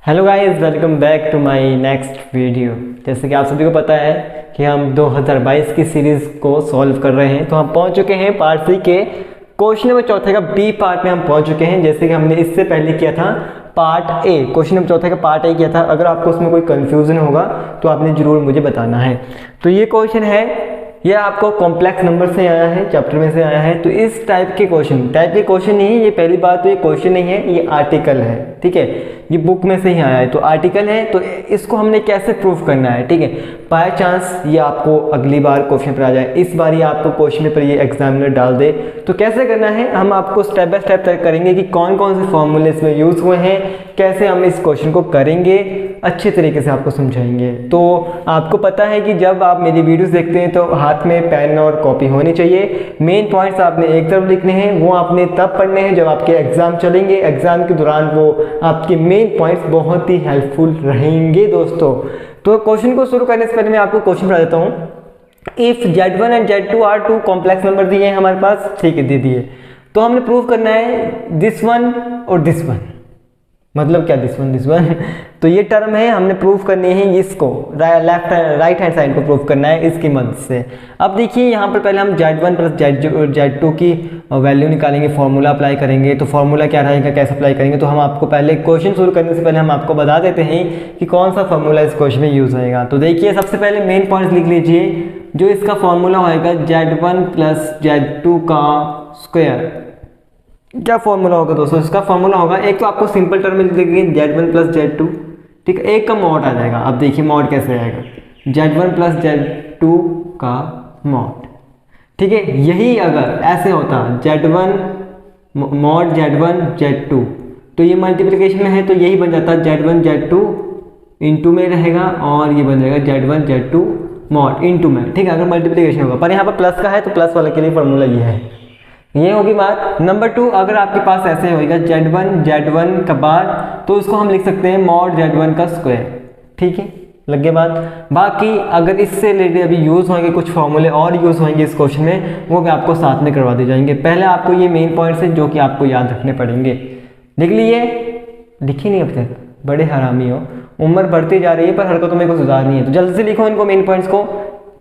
Hello guys, welcome back to my next video. जैसे कि आप सभी को पता है कि हम 2022 की सीरीज़ को सॉल्व कर रहे हैं, तो हम पहुंच चुके हैं पार्ट 3 के क्वेश्चन नंबर चौथे का बी पार्ट में हम पहुंच चुके हैं। जैसे कि हमने इससे पहले किया था पार्ट ए, क्वेश्चन नंबर चौथे का पार्ट ए किया था। अगर आपको उसमें कोई कन्फ्यूज़न होगा तो आपने ज़रूर मुझे बताना है। तो ये क्वेश्चन है, ये आपको कॉम्प्लेक्स नंबर से आया है, चैप्टर में से आया है। तो इस टाइप के क्वेश्चन नहीं है ये। पहली बात तो ये क्वेश्चन नहीं है, ये आर्टिकल है, ठीक है। ये बुक में से ही आया है, तो आर्टिकल है। तो इसको हमने कैसे प्रूफ करना है, ठीक है। बाय चांस ये आपको अगली बार क्वेश्चन पर आ जाए, इस बार ये आपको क्वेश्चन पर ये एग्जामिनर डाल दे, तो कैसे करना है हम आपको स्टेप बाय स्टेप तय करेंगे कि कौन कौन से फॉर्मूले इसमें यूज़ हुए हैं, कैसे हम इस क्वेश्चन को करेंगे, अच्छे तरीके से आपको समझाएंगे। तो आपको पता है कि जब आप मेरी वीडियोस देखते हैं तो हाथ में पेन और कॉपी होनी चाहिए। मेन पॉइंट्स आपने एक तरफ लिखने हैं, वो आपने तब पढ़ने हैं जब आपके एग्जाम चलेंगे। एग्जाम के दौरान वो आपके मेन पॉइंट्स बहुत ही हेल्पफुल रहेंगे दोस्तों। तो क्वेश्चन को शुरू करने से पहले मैं आपको क्वेश्चन बता देता हूँ। If Z1 and Z2 are two complex number दिए हैं हमारे पास, ठीक है, दे दिए, तो हमने प्रूव करना है दिस वन और दिस वन। मतलब क्या दिस वन तो ये टर्म है, हमने प्रूफ करनी है इसको, राइट हैंड साइड को प्रूफ करना है इसकी मदद से। अब देखिए यहाँ पर पहले हम Z1 प्लस Z2 की वैल्यू निकालेंगे, फॉर्मूला अप्लाई करेंगे। तो फॉर्मूला क्या रहेगा, कैसे अप्लाई करेंगे, तो हम आपको पहले क्वेश्चन शुरू करने से पहले हम आपको बता देते हैं कि कौन सा फॉर्मूला इस क्वेश्चन में यूज़ होएगा। तो देखिए सबसे पहले मेन पॉइंट्स लिख लीजिए। जो इसका फॉर्मूला होएगा Z1 प्लस Z2 का स्क्वायर। क्या फॉर्मूला होगा दोस्तों, इसका फॉर्मूला होगा, एक तो आपको सिंपल टर्म में लिख देंगे Z1 प्लस Z2, ठीक है, एक का मॉड आ जाएगा। अब देखिए मॉड कैसे आएगा, Z1 प्लस Z2 का मॉड, ठीक है। यही अगर ऐसे होता Z1 मॉड Z1 Z2, तो ये मल्टीप्लिकेशन में है तो यही बन जाता Z1 Z2 इंटू में रहेगा, और ये बन जाएगा Z1 Z2 मॉड इंटू में, ठीक है, अगर मल्टीप्लिकेशन होगा। पर यहाँ पर प्लस का है तो प्लस वाले के लिए फॉर्मूला ये है। ये होगी बात नंबर 2। अगर आपके पास ऐसे होगा Z1 का बार, तो उसको हम लिख सकते हैं मॉड Z1 का स्क्वायर, ठीक है, लग गया बात। बाकी अगर इससे रिलेटेड अभी यूज़ होंगे कुछ फॉर्मूले और यूज़ होंगे इस क्वेश्चन में, वो भी आपको साथ में करवा दिए जाएंगे। पहले आपको ये मेन पॉइंट्स हैं जो कि आपको याद रखने पड़ेंगे। लिख लिए, लिखी नहीं अब तक, बड़े हरामी हो। उम्र बढ़ती जा रही है पर हरकतों में कुछ सुधार नहीं है, तो जल्दी से लिखो इनको मेन पॉइंट्स को,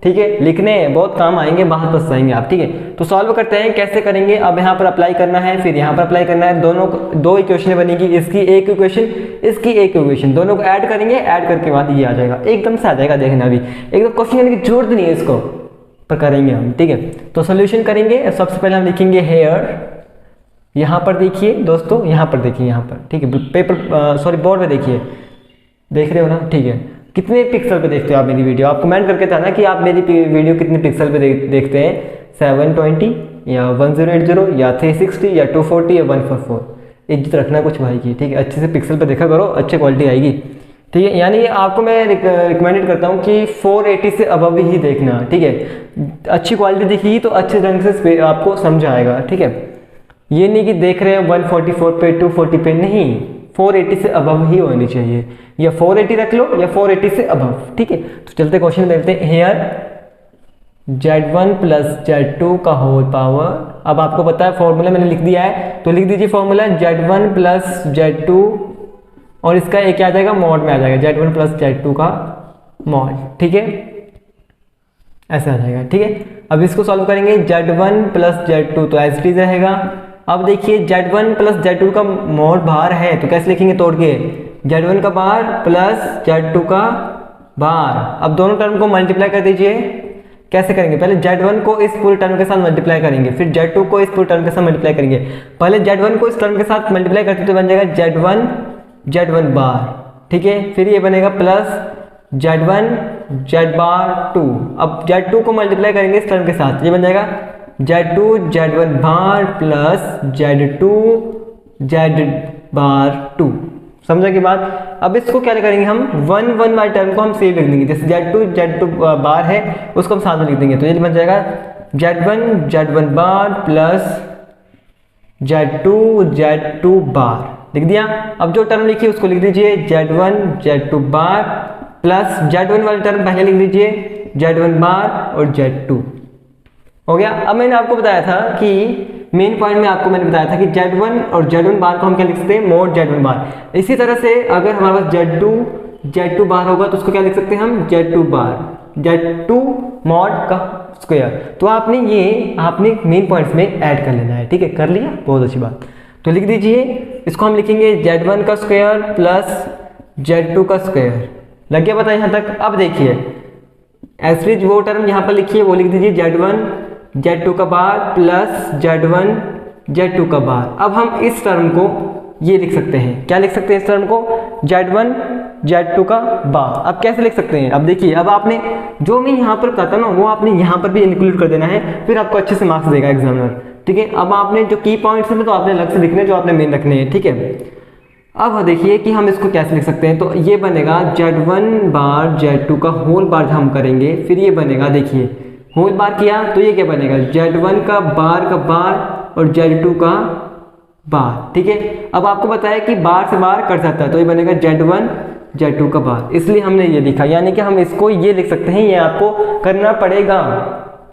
ठीक है। लिखने बहुत काम आएंगे, बाहर पछताएंगे आप, ठीक है। तो सॉल्व करते हैं, कैसे करेंगे। अब यहाँ पर अप्लाई करना है, फिर यहाँ पर अप्लाई करना है। दोनों दो इक्वेशन बनेगी, इसकी एक इक्वेशन, इसकी एक इक्वेशन, दोनों को ऐड करेंगे। ऐड करके बाद ये आ जाएगा, एकदम से आ जाएगा। देखना अभी एकदम क्वेश्चन करने की जरूरत नहीं है इसको, पर करेंगे हम, ठीक है। तो सोल्यूशन करेंगे। सबसे पहले हम लिखेंगे हेयर, यहाँ पर देखिए दोस्तों, यहाँ पर देखिए, यहाँ पर, ठीक है, पेपर सॉरी बोर्ड में देखिए, देख रहे हो ना, ठीक है। कितने पिक्सल पे देखते हो आप मेरी वीडियो, आप कमेंट करके बताना कि आप मेरी वीडियो कितने पिक्सल पे देखते हैं। 720 या 1080 या 360 या 240 या 144। इज्जत रखना कुछ भाई की, ठीक है। अच्छे से पिक्सल पे देखा करो, अच्छी क्वालिटी आएगी, ठीक है। यानी आपको मैं रिकमेंडेड करता हूँ कि 480 से अबव ही देखना, ठीक है। अच्छी क्वालिटी दिखेगी तो अच्छे ढंग से आपको समझ आएगा, ठीक है। ये नहीं कि देख रहे हैं 144 पे 240 पे, नहीं, 480 से अबव ही होनी चाहिए, या 480 रख लो या 480 से अबव, ठीक है। तो चलते क्वेश्चन में देखते हैं। हेयर Z1 प्लस Z2 का होल पावर। अब आपको पता है फॉर्मूला मैंने लिख दिया है, तो लिख दीजिए फॉर्मूला Z1 प्लस Z2, और इसका एक आ जाएगा मॉड में आ जाएगा, Z1 प्लस Z2 का मॉड, ठीक है, ऐसा आ जाएगा, ठीक है। अब इसको सॉल्व करेंगे। Z1 प्लस Z2 तो एज इट इज रहेगा। अब देखिए Z1 प्लस Z2 का मॉड बाहर है, तो कैसे लिखेंगे तोड़ के, Z1 का बार प्लस Z2 का बार। अब दोनों टर्म को मल्टीप्लाई कर दीजिए। कैसे करेंगे, पहले Z1 को इस पूरे टर्म के साथ मल्टीप्लाई करेंगे, फिर Z2 को इस पूरे टर्म के साथ मल्टीप्लाई करेंगे। पहले Z1 को इस टर्म के साथ मल्टीप्लाई करते तो बन जाएगा Z1 बार, ठीक है। फिर ये बनेगा प्लस Z1 Z बार 2। अब Z2 को मल्टीप्लाई करेंगे इस टर्म के साथ, ये बन जाएगा Z1 बार प्लस Z2 Z बार 2। समझा की बात। अब इसको क्या करेंगे हम, 1 वाले टर्म को हम सेम लिख देंगे, जैसे Z2 बार है उसको हम साथ में लिख देंगे, तो ये बन जाएगा Z1 बार प्लस Z2 बार, लिख दिया। अब जो टर्म लिखी उसको लिख दीजिए Z2 बार प्लस Z1 वाले टर्म पहले लिख दीजिए Z1 बार और Z2, हो गया। अब मैंने आपको बताया था कि मेन पॉइंट में आपको मैंने बताया था कि Z1 और Z1 बार को हम क्या लिख सकते हैं, मॉड Z1 बार। इसी तरह से अगर हमारे पास Z2 बार होगा तो उसको क्या लिख सकते हैं हम, Z2 बार, Z2 मॉड का स्क्वायर। तो आपने मेन पॉइंट्स में ऐड कर लेना है, ठीक है, कर लिया, बहुत अच्छी बात। तो लिख दीजिए, इसको हम लिखेंगे Z1 का स्क्वायर प्लस Z2 का स्क्वायर। लग गया पता यहाँ तक। अब देखिए एवरेज वो टर्म यहाँ पर लिखिए, वो लिख दीजिए Z1 Z2 का बार प्लस Z1 Z2 का बार। अब हम इस टर्म को ये लिख सकते हैं, क्या लिख सकते हैं इस टर्म को, Z1 Z2 का बार। अब कैसे लिख सकते हैं, अब देखिए, अब आपने जो मैं यहाँ पर बताता ना वो आपने यहाँ पर भी इंक्लूड कर देना है, फिर आपको अच्छे से मार्क्स देगा एग्जामिनर, ठीक है। अब आपने जो की पॉइंट्स हैं तो आपने अलग से लिखने, जो आपने मेन रखने हैं, ठीक है। अब देखिए कि हम इसको कैसे लिख सकते हैं, तो ये बनेगा Z1 बार Z2 का होल बार हम करेंगे, फिर ये बनेगा, देखिए होल बार किया तो ये क्या बनेगा, Z1 का बार और Z2 का बार, ठीक है। अब आपको बताया कि बार से बार कट जाता है, तो ये बनेगा Z1 Z2 का बार, इसलिए हमने ये लिखा, यानी कि हम इसको ये लिख सकते हैं, ये आपको करना पड़ेगा,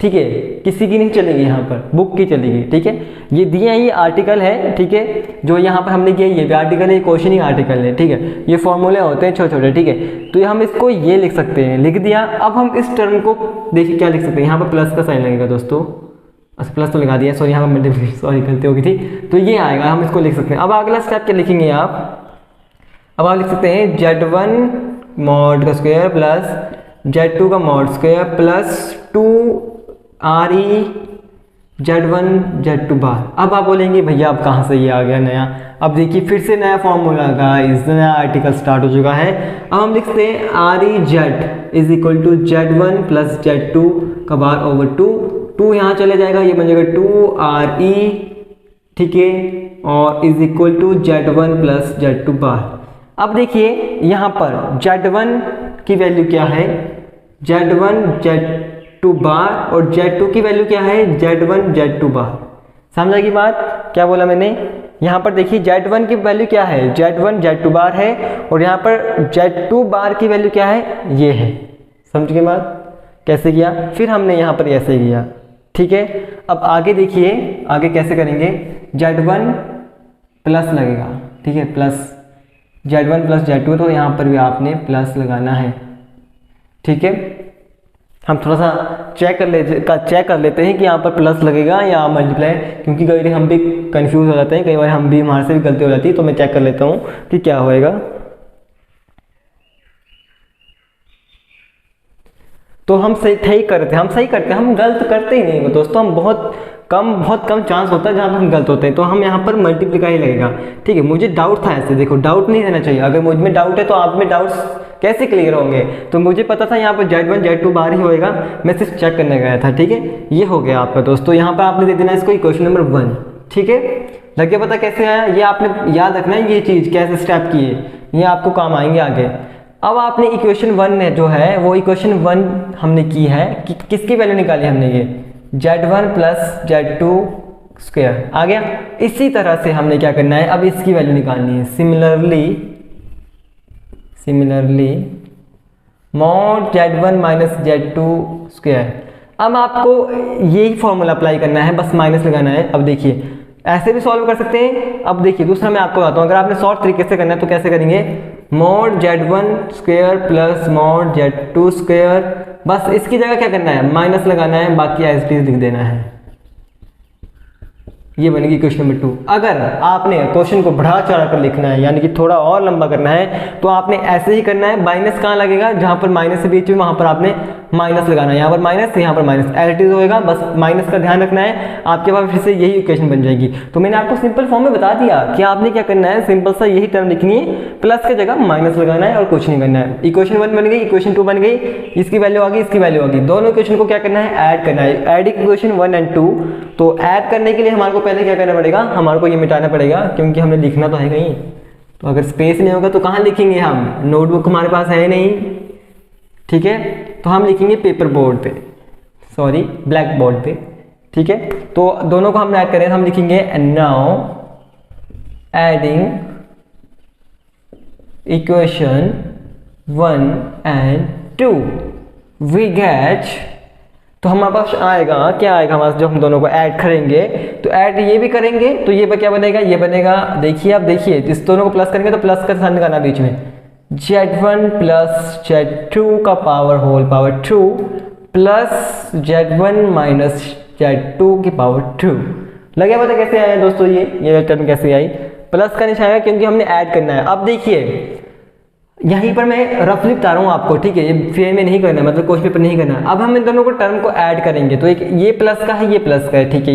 ठीक है, किसी की नहीं चलेगी, यहाँ पर बुक की चलेगी, ठीक है। ये दिया ये आर्टिकल है, ठीक है, जो यहाँ पर हमने किया ये भी आर्टिकल है, क्वेश्चनिंग आर्टिकल है, ठीक है। ये फॉर्मूले होते हैं छोटे छोटे, ठीक है। तो हम इसको ये लिख सकते हैं, लिख दिया। अब हम इस टर्म को देखिए क्या लिख सकते हैं, यहाँ पर प्लस का साइन लगेगा दोस्तों, अच्छा प्लस तो लगा दिया, सॉरी यहाँ पर मल्टीप्लिकेशन, सॉरी गलती हो गई थी, तो ये आएगा, हम इसको लिख सकते हैं। अब अगला स्टेप क्या लिखेंगे आप, अब आप लिख सकते हैं Z1 मॉड का स्क्वायर प्लस Z2 का mod square plus 2RE Z1 Z2 bar. अब आप बोलेंगे भैया अब कहाँ से ये आ गया नया, अब देखिए फिर से नया फॉर्मूला का इस नया आर्टिकल स्टार्ट हो चुका है। अब हम लिखते हैं RE Z is equal to Z1 plus Z2 का बार ओवर 2 यहाँ चले जाएगा, ये बन जाएगा 2RE, ठीक है, और is equal to Z1 plus Z2 bar. अब देखिए यहाँ पर Z1 की वैल्यू क्या है, Z1 Z2 बार, और Z2 की वैल्यू क्या है, Z1 Z2 बार। समझा की बात, क्या बोला मैंने, यहाँ पर देखिए Z1 की वैल्यू क्या है, Z1 Z2 बार है, और यहाँ पर Z2 बार की वैल्यू क्या है, ये है। समझ गए बात, कैसे किया, फिर हमने यहाँ पर ऐसे किया, ठीक है। अब आगे देखिए, आगे कैसे करेंगे, Z1 प्लस लगेगा, ठीक है, प्लस Z1 प्लस Z2, तो यहाँ पर भी आपने प्लस लगाना है, ठीक है। हम थोड़ा सा चेक कर लेते हैं कि यहाँ पर प्लस लगेगा या मल्टीप्लाई, क्योंकि कई बार हम भी कंफ्यूज हो जाते हैं, कई बार हम भी, हमारे से भी गलती हो जाती है, तो मैं चेक कर लेता हूँ कि क्या होएगा। तो हम सही करते हैं, हम गलत करते ही नहीं दोस्तों, हम बहुत कम चांस होता है जहाँ पर हम गलत होते हैं, तो हम यहाँ पर मल्टीप्लाई ही लगेगा, ठीक है। मुझे डाउट था ऐसे, देखो डाउट नहीं रहना चाहिए, अगर मुझ में डाउट है तो आप में डाउट्स कैसे क्लियर होंगे, तो मुझे पता था यहाँ पर Z1 Z2 बार ही होएगा, मैं सिर्फ चेक करने गया था, ठीक है। ये हो गया आपका दोस्तों, यहाँ पर आपने दे देना इसको इक्वेशन नंबर 1, ठीक है। लग गया पता कैसे आया, ये आपने याद रखना है, ये चीज़ कैसे स्टेप किए, ये आपको काम आएंगे आगे। अब आपने इक्वेशन 1 जो है वो इक्वेशन 1 हमने की है कि किसकी वैल्यू निकाली हमने, ये Z1 प्लस Z2 स्क्वायर आ गया। इसी तरह से हमने क्या करना है, अब इसकी वैल्यू निकालनी है, similarly mod Z1 minus Z2 square. अब आपको यही फॉर्मूला अप्लाई करना है, बस माइनस लगाना है। अब देखिए ऐसे भी सॉल्व कर सकते हैं। अब देखिए दूसरा मैं आपको बताता हूँ, अगर आपने शॉर्ट तरीके से करना है तो कैसे करेंगे, mod Z1 square plus mod Z2 square, बस इसकी जगह क्या करना है, माइनस लगाना है, बाकी एज इट इज लिख देना है। ये बनेगी क्वेश्चन नंबर 2। अगर आपने क्वेश्चन को बढ़ा चढ़ा कर लिखना है, यानी कि थोड़ा और लंबा करना है, तो आपने ऐसे ही करना है, माइनस कहाँ लगेगा, जहां पर माइनस से बीच में वहां पर आपने माइनस लगाना है, यहाँ पर माइनस, यहाँ पर माइनस, एज इट इज होएगा, बस माइनस का ध्यान रखना है, आपके पास फिर से यही इक्वेशन बन जाएगी। तो मैंने आपको सिंपल फॉर्म में बता दिया कि आपने क्या करना है, सिंपल सा यही टर्म लिखनी है, प्लस की जगह माइनस लगाना है और कुछ नहीं करना है। इक्वेशन 1 बन गई, इक्वेशन 2 बन गई, इसकी वैल्यू आ गई, इसकी वैल्यू आ गई, दोनों इक्वेशन को क्या करना है, ऐड करना है, ऐड इक्वेशन 1 एंड 2। तो ऐड करने के लिए हमारे को पहले क्या करना पड़ेगा, हमारे को ये मिटाना पड़ेगा, क्योंकि हमने लिखना तो है कहीं, तो अगर स्पेस नहीं होगा तो कहाँ लिखेंगे हम, नोटबुक हमारे पास है नहीं, ठीक है। तो हम liखेंगे पेपर बोर्ड पे, सॉरी ब्लैक बोर्ड पे, ठीक है। तो दोनों को हम ऐड करें, हम लिखेंगे now adding equation 1 and 2 we get, तो हमारे पास आएगा, क्या आएगा हमारे पास, जब हम दोनों को ऐड करेंगे तो ऐड ये भी करेंगे तो ये क्या बनेगा, ये बनेगा, देखिए आप देखिए, इस दोनों को प्लस करेंगे तो प्लस का साइन करना बीच में, Z1 प्लस Z2 का power 2 plus Z1 minus Z2 की पावर 2। लगे पता कैसे आया दोस्तों, ये टर्म कैसे आई, प्लस का निशान आएगा क्योंकि हमने ऐड करना है। अब देखिए यहीं पर मैं रफली बता रहा हूँ आपको, ठीक है, ये फेयर में नहीं करना है, मतलब क्वेश्चन पेपर नहीं करना है। अब हम इन दोनों को टर्म को ऐड करेंगे तो एक ये प्लस का है, ये प्लस का है, ठीक है,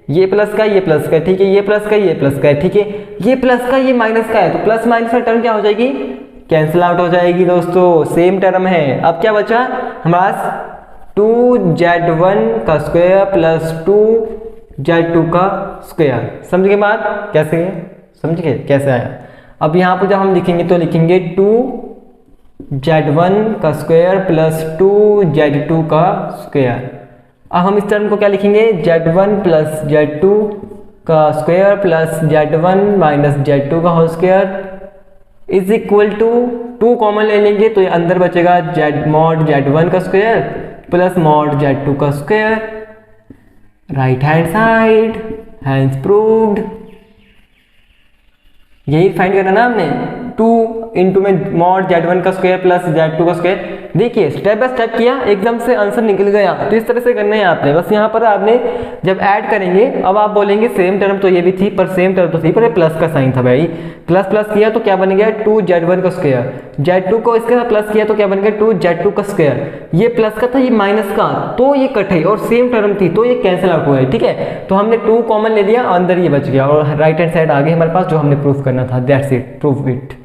ये प्लस का, ये प्लस का है, ठीक है, ये प्लस का, ये प्लस का है, ठीक है, ये प्लस का, ये माइनस का है, तो प्लस माइनस का टर्म क्या हो जाएगी, कैंसिल आउट हो जाएगी दोस्तों, सेम टर्म है। अब क्या बचा हमारे पास 2Z1 का स्क्वायर प्लस 2Z2 का स्क्वायर। समझ गए बात कैसे है, समझ गए कैसे आया। अब यहाँ पर जब हम लिखेंगे तो लिखेंगे 2Z1 का स्क्वायर प्लस 2Z2 का स्क्वायर। अब हम इस टर्म को क्या लिखेंगे, Z1 प्लस Z2 का square plus Z1 minus Z2 का whole square is equal to 2 common ले लेंगे तो ये अंदर बचेगा मॉड Z1 का स्क्वायर प्लस मॉड Z2 का square, right hand side, hands proved. यही फाइंड करना ना हमने, 2 इंटू में मॉड Z1 का स्क्वायर प्लस Z2 का स्क्वायर। देखिए स्टेप बाय स्टेप किया, एकदम से आंसर निकल गया। तो इस तरह से करना है आपने, बस यहाँ पर आपने जब ऐड करेंगे अब आप बोलेंगे सेम टर्म तो ये भी थी, पर सेम टर्म तो थी पर प्लस का साइन था भाई, प्लस प्लस किया तो क्या बन गया 2Z1 का स्क्वायर, Z2 को इसके साथ प्लस किया तो क्या बन गया 2Z2 का स्क्वायर, ये प्लस का था ये माइनस का, तो ये कट है और सेम टर्म थी तो ये कैंसिल आउट हुआ है, ठीक है। तो हमने 2 कॉमन ले लिया, अंदर ये बच गया और राइट हैंड साइड आ गई हमारे पास जो हमने प्रूफ करना था। That's it, proof it.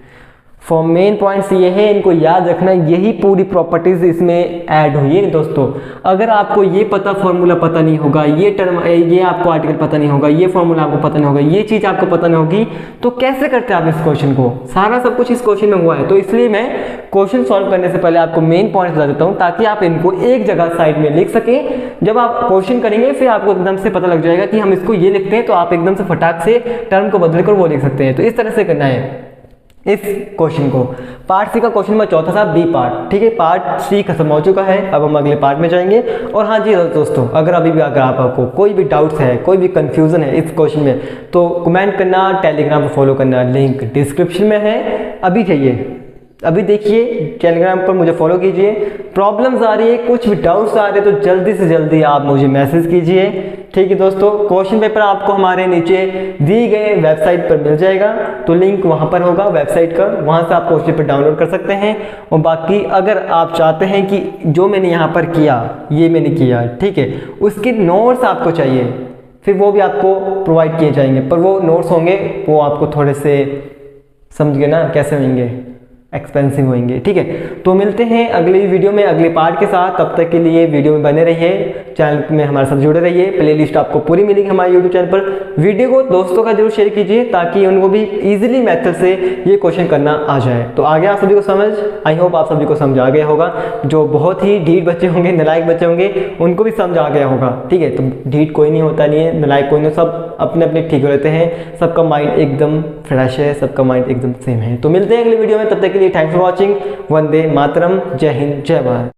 For main points ये है, इनको याद रखना, यही पूरी प्रॉपर्टीज इसमें ऐड हुई है दोस्तों। अगर आपको ये फॉर्मूला पता नहीं होगा, ये टर्म, ये आपको आर्टिकल पता नहीं होगा, ये फॉर्मूला आपको पता नहीं होगा, ये चीज़ आपको पता नहीं होगी तो कैसे करते हैं आप इस क्वेश्चन को। सारा सब कुछ इस क्वेश्चन में हुआ है, तो इसलिए मैं क्वेश्चन सॉल्व करने से पहले आपको मेन पॉइंट्स बता देता हूँ ताकि आप इनको एक जगह साइड में लिख सकें। जब आप क्वेश्चन करेंगे फिर आपको एकदम से पता लग जाएगा कि हम इसको ये लिखते हैं, तो आप एकदम से फटाक से टर्म को बदल कर वो लिख सकते हैं। तो इस तरह से करना है इस क्वेश्चन को। पार्ट सी का क्वेश्चन नंबर चौथा था बी पार्ट, ठीक है। पार्ट सी खत्म हो चुका है, अब हम अगले पार्ट में जाएंगे। और हाँ जी दोस्तों, अगर अभी भी अगर आपको कोई भी डाउट्स है, कोई भी कंफ्यूजन है इस क्वेश्चन में तो कमेंट करना, टेलीग्राम पर फॉलो करना, लिंक डिस्क्रिप्शन में है। अभी जाइए, अभी देखिए टेलीग्राम पर मुझे फॉलो कीजिए। प्रॉब्लम्स आ रही है, कुछ भी डाउट्स आ रहे हैं तो जल्दी से जल्दी आप मुझे मैसेज कीजिए, ठीक है दोस्तों। क्वेश्चन पेपर आपको हमारे नीचे दी गए वेबसाइट पर मिल जाएगा, तो लिंक वहां पर होगा वेबसाइट का, वहां से आप क्वेश्चन पेपर डाउनलोड कर सकते हैं। और बाकी अगर आप चाहते हैं कि जो मैंने यहाँ पर किया ये मैंने किया, ठीक है, उसके नोट्स आपको चाहिए, फिर वो भी आपको प्रोवाइड किए जाएंगे, पर वो नोट्स होंगे वो आपको थोड़े से समझ गए ना कैसे होंगे, एक्सपेंसिव होंगे, ठीक है। तो मिलते हैं अगली वीडियो में अगले पार्ट के साथ। तब तक के लिए वीडियो में बने रहिए, चैनल में हमारे साथ जुड़े रहिए। प्लेलिस्ट आपको पूरी मिलेगी हमारे यूट्यूब चैनल पर। वीडियो को दोस्तों का जरूर शेयर कीजिए ताकि उनको भी इजीली मेथड से ये क्वेश्चन करना आ जाए। तो आ गया आप सभी को समझ, आई होप आप सभी को समझ आ गया होगा। जो बहुत ही ढीठ बच्चे होंगे, नालायक बच्चे होंगे, उनको भी समझ आ गया होगा, ठीक है। तो ढीठ कोई नहीं होता, नहीं है नालायक कोई नहीं, सब अपने अपने ठीक रहते हैं, सबका माइंड एकदम फ्रेश है, सबका माइंड एकदम सेम है। तो मिलते हैं अगली वीडियो में, तब तक के लिए thanks for watching. Vande Mataram, जय हिंद, जय भारत।